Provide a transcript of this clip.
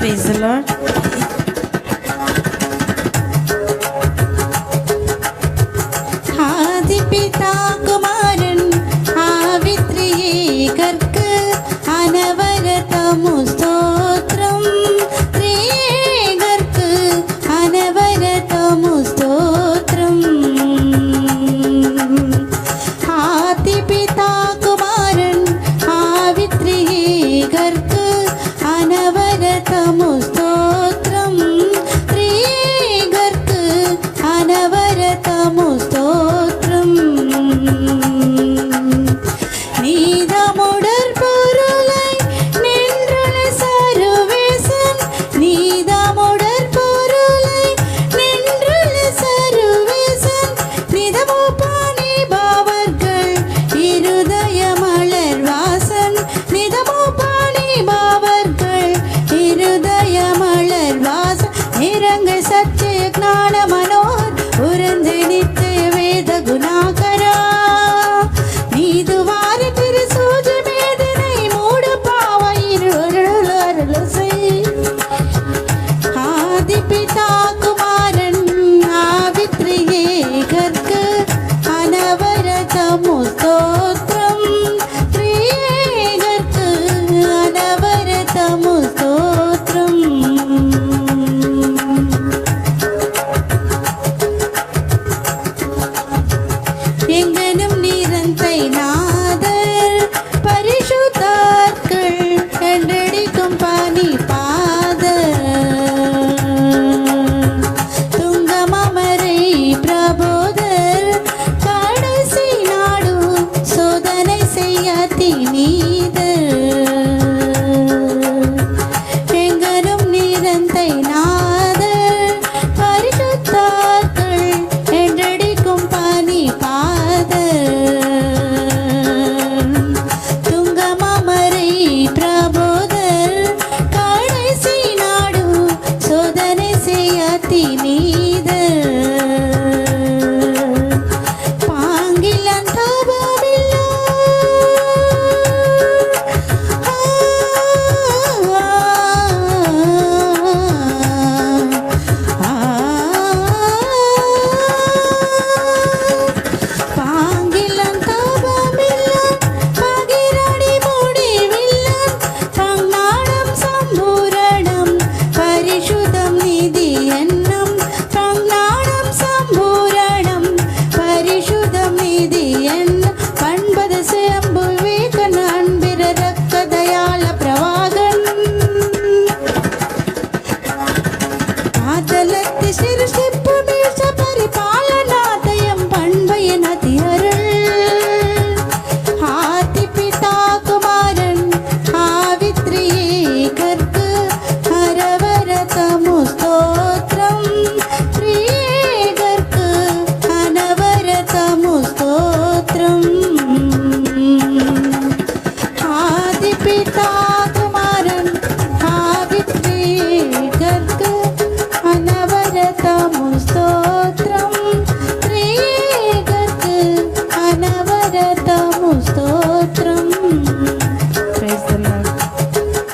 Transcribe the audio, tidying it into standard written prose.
Praise the Lord. ஆதி பிதா குமாரன் ஆவித்ரியேகர்க்கு அனவரதமு ஸ்தோத்திரம். த்ரியேகர்க்கு அனவரதமு ஸ்தோத்திரம். ஆதி பிதா குமாரன் ஆவித்ரியேகர்க்கு அனவரதமு ஸ்தோத்திரம். த்ரியேகர்க்கு அனவரதமு ஸ்தோத்திரம். நீதமுடற் பொருளை நின்றுள சர்வேசன். நீதமுடற் பொருளை நின்றுள சர்வேசன். நிதமோ பாணி பாவர்கள் இருதய மலர் வாசன். நிதமோ பாணி பாவர்கள் இருதய மலர் வாசன். நிரங்க சத்திய ஞான மனோர் உறந்து நித்திய வேத குணாகரா. நீது வாரி திரு சூஜ வேதனை மூடு பாவையிருளசை. ஆதி பிதா குமாரன் ஆவித்ரியேகர்க்கு அனவரதமு ஸ்தோத்திரம். த்ரியேகர்க்கு அனவரதமு ஸ்தோத்திரம். எங்கனும் நிரந்தை நாதர் பரிசுத்தார்கள் என்றடிக்கும் பனி பாதர். துங்கமமரை பிரபோதர் கடைசி நாடு சோதனை செய்ய தினீதர். எங்கனும் நிரந்தை நாதர் பரிசுத்தார்கள் என்றடிக்கும் பனி துங்கமமரை பிரபோதர் கடைசி நாடு சோதனை செய்ய தினீதர். பாங்கிலன் தாபமில்லா பாங்கிலன் தாபமில்லன் பகிரடி முடிவில்லன். பங்நாடம் சம்பூரணம் பரிசுதம் நிதி எண்ணம். பங்நாடம் சம்பூரணம் பரிசுதம் நிதி எண்ணம். பண்பத சேம்பு விவேகன் அன்பிர ரக்க தயால பிரவாகன். ஆதலத்தி சிறுசிப்பு மீழ்ச்ச பரிபாலனாதயம் பண்பயன் அதியருள். ஆதி பிதா குமாரன் ஆவித்ரியேகர்க்கு அனவரதமு ஸ்தோத்திரம். த்ரியேகர்க்கு அனவரதமு ஸ்தோத்திரம். ஆதி பிதா குமாரன் ஆவித்ரியேகர்க்கு அனவரதமு ஸ்தோத்திரம்.